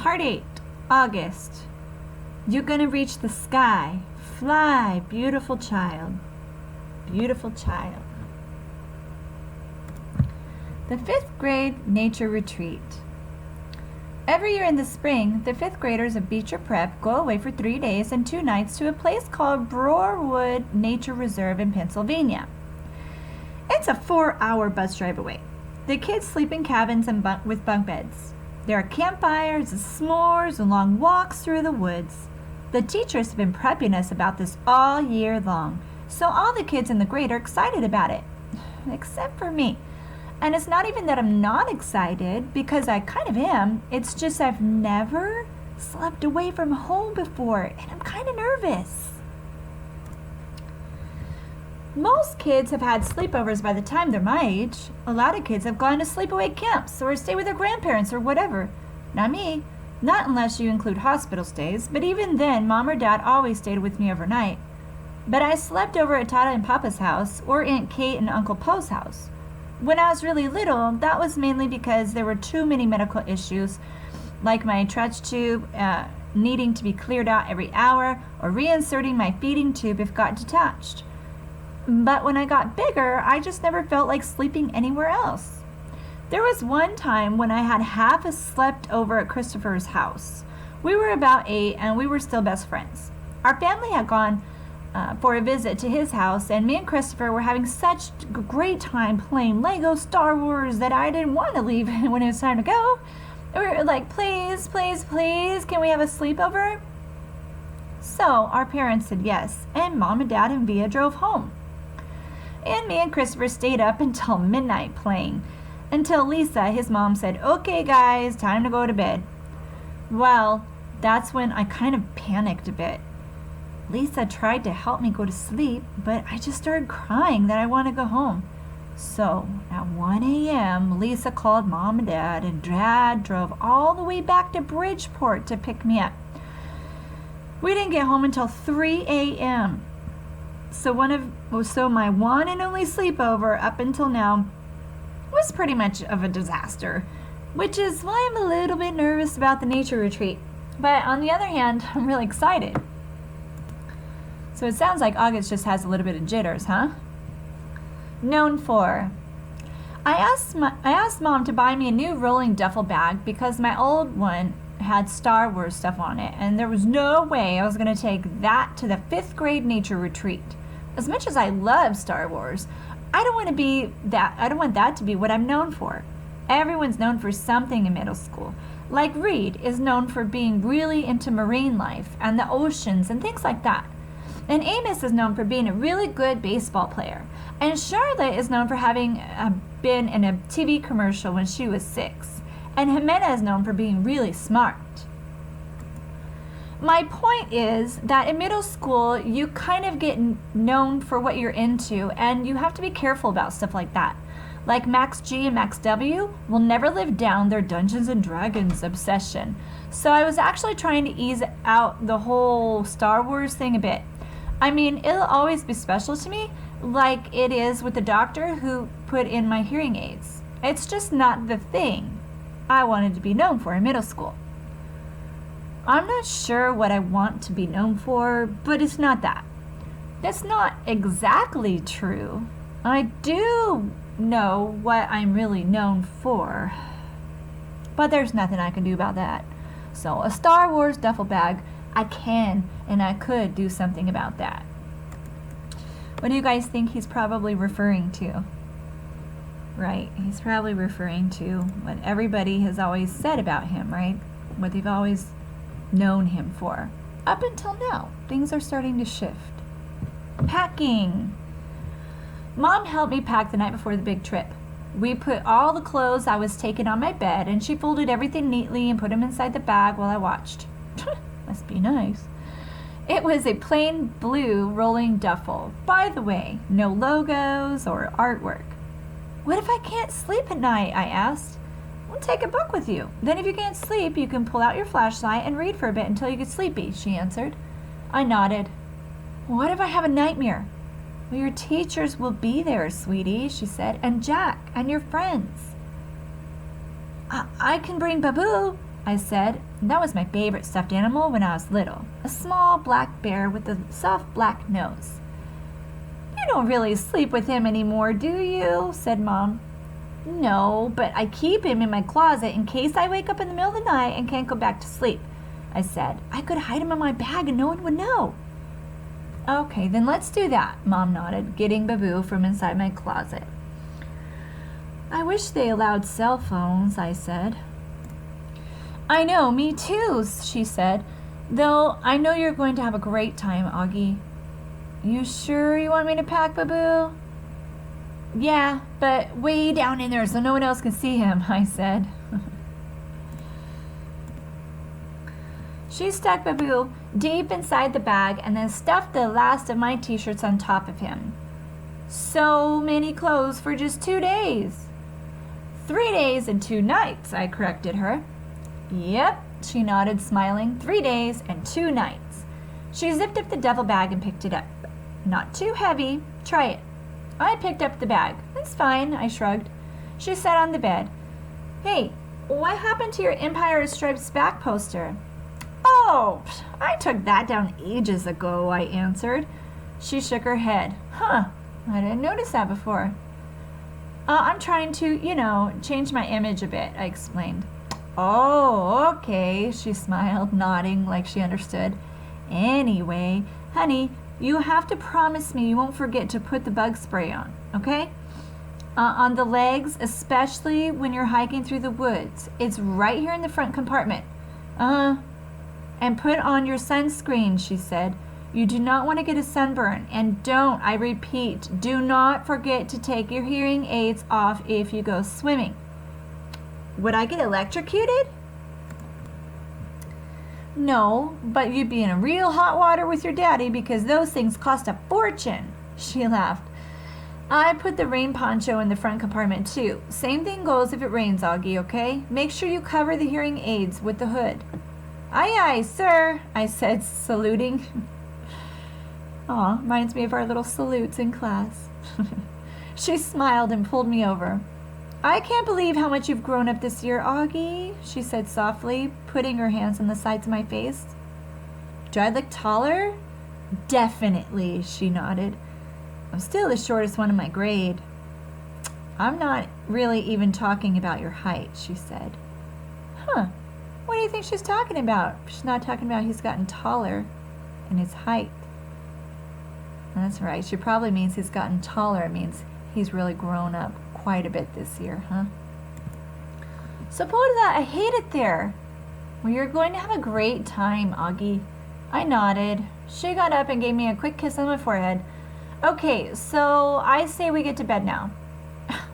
Part 8, August. You're gonna reach the sky. Fly, beautiful child. Beautiful child. The 5th grade nature retreat. Every year in the spring, the 5th graders of Beecher Prep go away for 3 days and 2 nights to a place called Broarwood Nature Reserve in Pennsylvania. It's a 4-hour bus drive away. The kids sleep in cabins and with bunk beds. There are campfires, s'mores, and long walks through the woods. The teachers have been prepping us about this all year long, so all the kids in the grade are excited about it, except for me. And it's not even that I'm not excited, because I kind of am. It's just I've never slept away from home before, and I'm kind of nervous. Most kids have had sleepovers by the time they're my age. A lot of kids have gone to sleepaway camps or stay with their grandparents or whatever. Not me. Not unless you include hospital stays, but even then, Mom or Dad always stayed with me overnight. But I slept over at Tata and Papa's house or Aunt Kate and Uncle Poe's house. When I was really little, that was mainly because there were too many medical issues, like my trach tube needing to be cleared out every hour or reinserting my feeding tube if it got detached. But when I got bigger, I just never felt like sleeping anywhere else. There was one time when I had half slept over at Christopher's house. We were about 8 and we were still best friends. Our family had gone for a visit to his house, and me and Christopher were having such a great time playing Lego Star Wars that I didn't want to leave when it was time to go. We were like, please, please, please, can we have a sleepover? So our parents said yes, and Mom and Dad and Via drove home. And me and Christopher stayed up until midnight playing, until Lisa, his mom, said, okay guys, time to go to bed. Well, that's when I kind of panicked a bit. Lisa tried to help me go to sleep, but I just started crying that I want to go home. So at 1 a.m., Lisa called Mom and Dad, and Dad drove all the way back to Bridgeport to pick me up. We didn't get home until 3 a.m. So my one and only sleepover up until now was pretty much of a disaster, which is why I'm a little bit nervous about the nature retreat. But on the other hand, I'm really excited. So it sounds like August just has a little bit of jitters, huh? Known for. I asked Mom to buy me a new rolling duffel bag because my old one had Star Wars stuff on it, and there was no way I was going to take that to the 5th grade nature retreat. As much as I love Star Wars, I don't want that to be what I'm known for. Everyone's known for something in middle school. Like Reed is known for being really into marine life and the oceans and things like that. And Amos is known for being a really good baseball player. And Charlotte is known for having been in a TV commercial when she was 6. And Jimena is known for being really smart. My point is that in middle school, you kind of get known for what you're into, and you have to be careful about stuff like that. Like Max G and Max W will never live down their Dungeons and Dragons obsession. So I was actually trying to ease out the whole Star Wars thing a bit. I mean, it'll always be special to me, like it is with the doctor who put in my hearing aids. It's just not the thing I wanted to be known for in middle school. I'm not sure what I want to be known for, but it's not that. That's not exactly true. I do know what I'm really known for, but there's nothing I can do about that. So a Star Wars duffel bag, I can and I could do something about that. What do you guys think he's probably referring to? Right, he's probably referring to what everybody has always said about him, right? What they've always known him for. Up until now, things are starting to shift. Packing. Mom helped me pack the night before the big trip. We put all the clothes I was taking on my bed, and she folded everything neatly and put them inside the bag while I watched. Must be nice. It was a plain blue rolling duffel. By the way, no logos or artwork. What if I can't sleep at night? I asked. Well, take a book with you. Then if you can't sleep, you can pull out your flashlight and read for a bit until you get sleepy, she answered. I nodded. What if I have a nightmare? Well, your teachers will be there, sweetie, she said, and Jack and your friends. I can bring Babu. I said. That was my favorite stuffed animal when I was little. A small black bear with a soft black nose. You don't really sleep with him anymore, do you? Said Mom. No, but I keep him in my closet in case I wake up in the middle of the night and can't go back to sleep, I said. I could hide him in my bag and no one would know. Okay, then let's do that, Mom nodded, getting Babu from inside my closet. I wish they allowed cell phones, I said. I know, me too, she said. Though I know you're going to have a great time, Augie. You sure you want me to pack Babu? Yeah, but way down in there so no one else can see him, I said. She stuck Babu deep inside the bag and then stuffed the last of my t-shirts on top of him. So many clothes for just 2 days. 3 days and 2 nights, I corrected her. Yep, she nodded, smiling. 3 days and 2 nights. She zipped up the duffel bag and picked it up. Not too heavy. Try it. I picked up the bag. It's fine, I shrugged. She sat on the bed. Hey, what happened to your Empire Stripes back poster? Oh, I took that down ages ago, I answered. She shook her head. Huh, I didn't notice that before. I'm trying to, change my image a bit, I explained. Oh, okay, she smiled, nodding like she understood. Anyway, honey, you have to promise me you won't forget to put the bug spray on, okay? On the legs, especially when you're hiking through the woods. It's right here in the front compartment. And put on your sunscreen, she said. You do not want to get a sunburn. And don't, I repeat, do not forget to take your hearing aids off if you go swimming. Would I get electrocuted? No, but you'd be in a real hot water with your daddy because those things cost a fortune. She laughed. I put the rain poncho in the front compartment too. Same thing goes if it rains, Augie, okay? Make sure you cover the hearing aids with the hood. Aye, aye, sir, I said, saluting. Aw, reminds me of our little salutes in class. She smiled and pulled me over. I can't believe how much you've grown up this year, Augie, she said softly, putting her hands on the sides of my face. Do I look taller? Definitely, she nodded. I'm still the shortest one in my grade. I'm not really even talking about your height, she said. Huh. What do you think she's talking about? She's not talking about he's gotten taller in his height. That's right. She probably means he's gotten taller. It means he's really grown up quite a bit this year, huh? Suppose that I hate it there. Well, you're going to have a great time, Augie. I nodded. She got up and gave me a quick kiss on my forehead. Okay, so I say we get to bed now.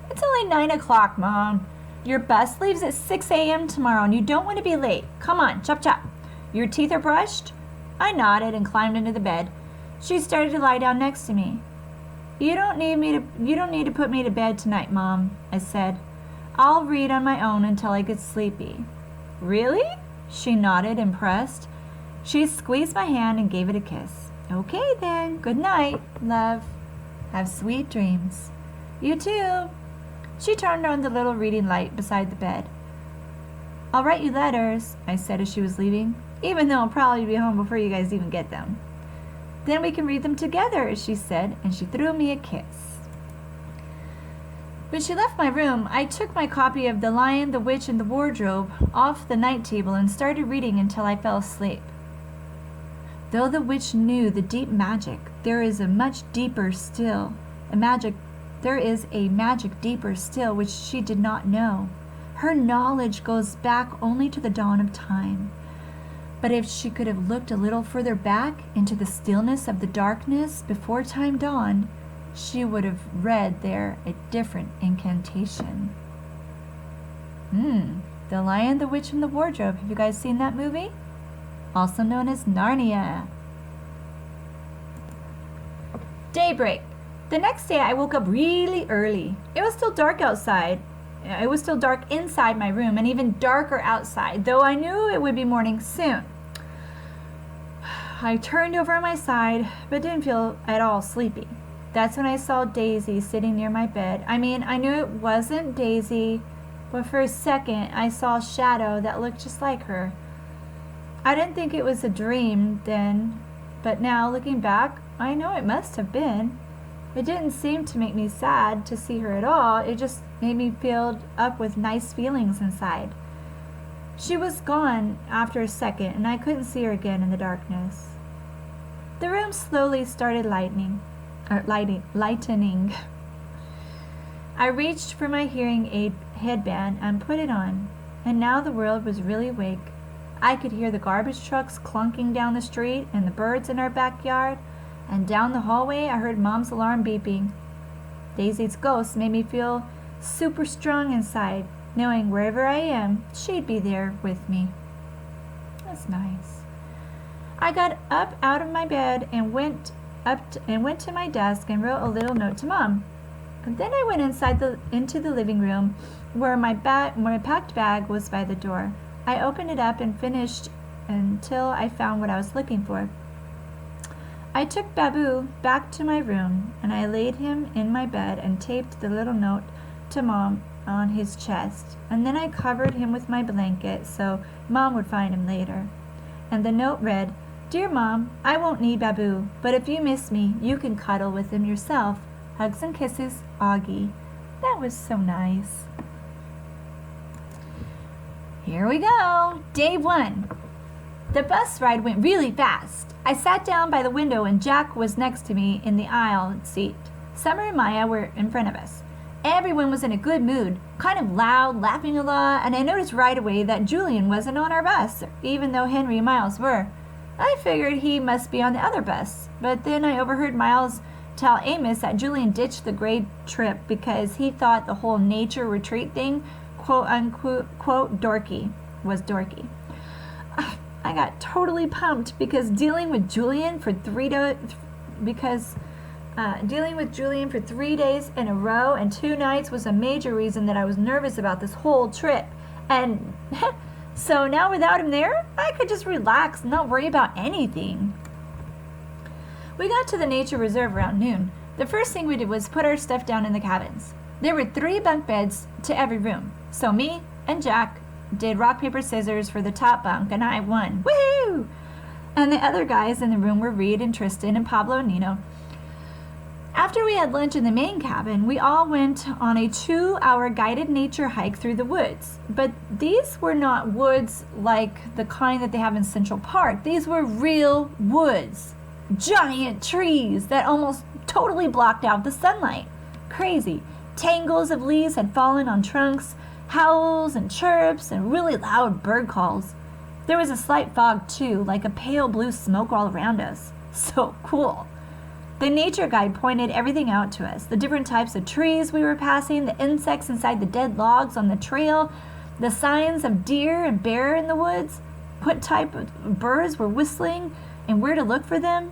It's only 9 o'clock, Mom. Your bus leaves at 6 a.m. tomorrow and you don't want to be late. Come on, chop chop. Your teeth are brushed? I nodded and climbed into the bed. She started to lie down next to me. You don't need to put me to bed tonight, Mom, I said. I'll read on my own until I get sleepy. Really? She nodded, impressed. She squeezed my hand and gave it a kiss. Okay then, good night, love. Have sweet dreams. You too. She turned on the little reading light beside the bed. I'll write you letters, I said as she was leaving, even though I'll probably be home before you guys even get them. Then we can read them together, she said, and she threw me a kiss. When she left my room, I took my copy of The Lion, the Witch, and the Wardrobe off the night table and started reading until I fell asleep. Though the witch knew the deep magic, there is a much deeper still, There is a magic deeper still which she did not know. Her knowledge goes back only to the dawn of time. But if she could have looked a little further back into the stillness of the darkness before time dawned, she would have read there a different incantation. The Lion, the Witch, and the Wardrobe. Have you guys seen that movie? Also known as Narnia. Daybreak. The next day I woke up really early. It was still dark outside. It was still dark inside my room and even darker outside, though I knew it would be morning soon. I turned over on my side, but didn't feel at all sleepy. That's when I saw Daisy sitting near my bed. I mean, I knew it wasn't Daisy but for a second I saw a shadow that looked just like her. I didn't think it was a dream then, but now looking back, I know it must have been. It didn't seem to make me sad to see her at all. It just made me filled up with nice feelings inside. She was gone after a second, and I couldn't see her again in the darkness. The room slowly started lightening. I reached for my hearing aid headband and put it on, and now the world was really awake. I could hear the garbage trucks clunking down the street and the birds in our backyard, and down the hallway I heard Mom's alarm beeping. Daisy's ghost made me feel super strong inside, knowing wherever I am, she'd be there with me. That's nice. I got up out of my bed and went to my desk and wrote a little note to Mom. And then I went into the living room where my packed bag was by the door. I opened it up and finished until I found what I was looking for. I took Babu back to my room and I laid him in my bed and taped the little note to Mom on his chest, and then I covered him with my blanket so Mom would find him later. And the note read, "Dear Mom, I won't need Babu, but if you miss me, you can cuddle with him yourself. Hugs and kisses, Augie." That was so nice. Here we go. Day 1. The bus ride went really fast. I sat down by the window and Jack was next to me in the aisle seat. Summer and Maya were in front of us. Everyone was in a good mood, kind of loud, laughing a lot, and I noticed right away that Julian wasn't on our bus, even though Henry and Miles were. I figured he must be on the other bus, but then I overheard Miles tell Amos that Julian ditched the grade trip because he thought the whole nature retreat thing, quote unquote, dorky. I got totally pumped because dealing with Julian for 3 days in a row and 2 nights was a major reason that I was nervous about this whole trip. And so now without him there, I could just relax and not worry about anything. We got to the nature reserve around noon. The first thing we did was put our stuff down in the cabins. There were 3 bunk beds to every room. So me and Jack did rock, paper, scissors for the top bunk, and I won. Woohoo! And the other guys in the room were Reed and Tristan and Pablo and Nino. After we had lunch in the main cabin, we all went on a 2-hour guided nature hike through the woods. But these were not woods like the kind that they have in Central Park. These were real woods. Giant trees that almost totally blocked out the sunlight. Crazy. Tangles of leaves had fallen on trunks, howls and chirps, and really loud bird calls. There was a slight fog too, like a pale blue smoke all around us. So cool. The nature guide pointed everything out to us. The different types of trees we were passing, the insects inside the dead logs on the trail, the signs of deer and bear in the woods, what type of birds were whistling, and where to look for them.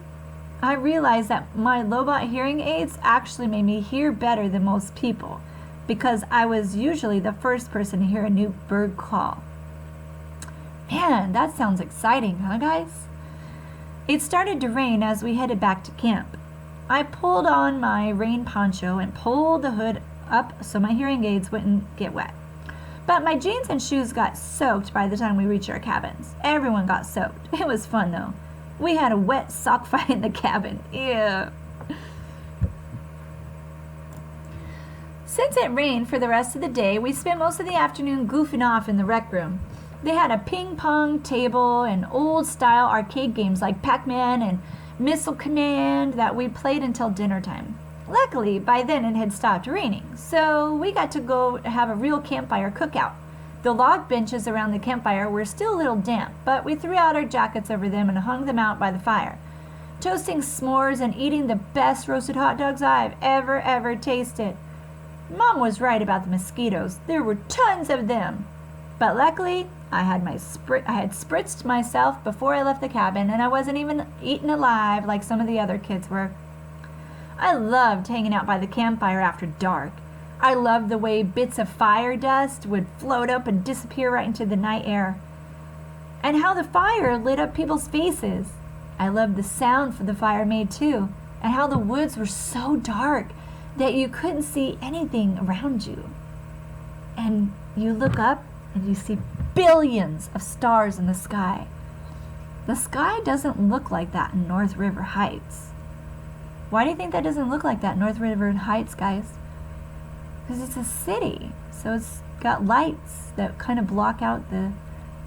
I realized that my Lobot hearing aids actually made me hear better than most people, because I was usually the first person to hear a new bird call. Man, that sounds exciting, huh guys? It started to rain as we headed back to camp. I pulled on my rain poncho and pulled the hood up so my hearing aids wouldn't get wet. But my jeans and shoes got soaked by the time we reached our cabins. Everyone got soaked. It was fun though. We had a wet sock fight in the cabin. Ew. Since it rained for the rest of the day, we spent most of the afternoon goofing off in the rec room. They had a ping pong table and old style arcade games like Pac-Man and Missile Command that we played until dinner time. Luckily, by then it had stopped raining, so we got to go have a real campfire cookout. The log benches around the campfire were still a little damp, but we threw out our jackets over them and hung them out by the fire, toasting s'mores and eating the best roasted hot dogs I've ever tasted. Mom was right about the mosquitoes. There were tons of them. But luckily, I had spritzed myself before I left the cabin, and I wasn't even eaten alive like some of the other kids were. I loved hanging out by the campfire after dark. I loved the way bits of fire dust would float up and disappear right into the night air, and how the fire lit up people's faces. I loved the sound the fire made too, and how the woods were so dark that you couldn't see anything around you. And you look up and you see billions of stars in the sky. The sky doesn't look like that in North River Heights. Why do you think that doesn't look like that in North River Heights, guys? Because it's a city, so it's got lights that kind of block out the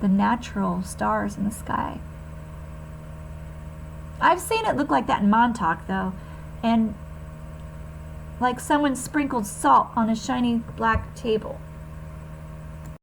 natural stars in the sky. I've seen it look like that in Montauk, though, and like someone sprinkled salt on a shiny black table.